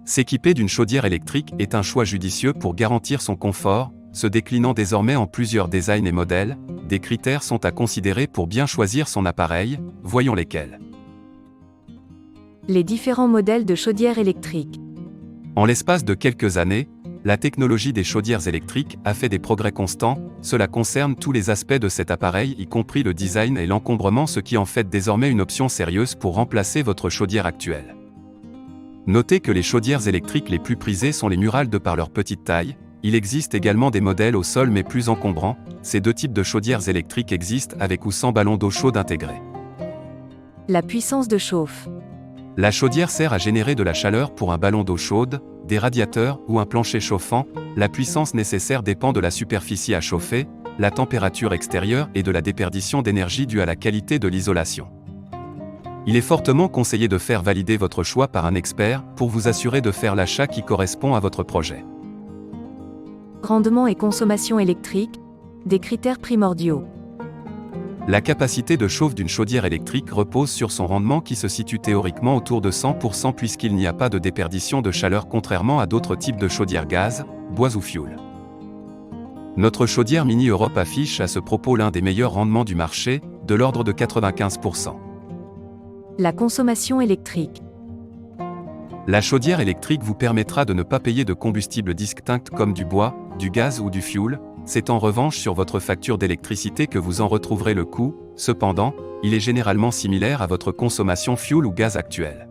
S'équiper d'une chaudière électrique est un choix judicieux pour garantir son confort, se déclinant désormais en plusieurs designs et modèles. Des critères sont à considérer pour bien choisir son appareil, voyons lesquels. Les différents modèles de chaudières électriques. En l'espace de quelques années, la technologie des chaudières électriques a fait des progrès constants. Cela concerne tous les aspects de cet appareil, y compris le design et l'encombrement, ce qui en fait désormais une option sérieuse pour remplacer votre chaudière actuelle. Notez que les chaudières électriques les plus prisées sont les Murale de par leur petite taille. Il existe également des modèles au sol mais plus encombrants. Ces deux types de chaudières électriques existent avec ou sans ballon d'eau chaude intégré. La puissance de chauffe. La chaudière sert à générer de la chaleur pour un ballon d'eau chaude, des radiateurs ou un plancher chauffant. La puissance nécessaire dépend de la superficie à chauffer, la température extérieure et de la déperdition d'énergie due à la qualité de l'isolation. Il est fortement conseillé de faire valider votre choix par un expert pour vous assurer de faire l'achat qui correspond à votre projet. Rendement et consommation électrique, des critères primordiaux. La capacité de chauffe d'une chaudière électrique repose sur son rendement qui se situe théoriquement autour de 100% puisqu'il n'y a pas de déperdition de chaleur contrairement à d'autres types de chaudières gaz, bois ou fioul. Notre chaudière Mini Europe affiche à ce propos l'un des meilleurs rendements du marché, de l'ordre de 95%. La consommation électrique. La chaudière électrique vous permettra de ne pas payer de combustibles distincts comme du bois, du gaz ou du fioul. C'est en revanche sur votre facture d'électricité que vous en retrouverez le coût. Cependant, il est généralement similaire à votre consommation fioul ou gaz actuelle.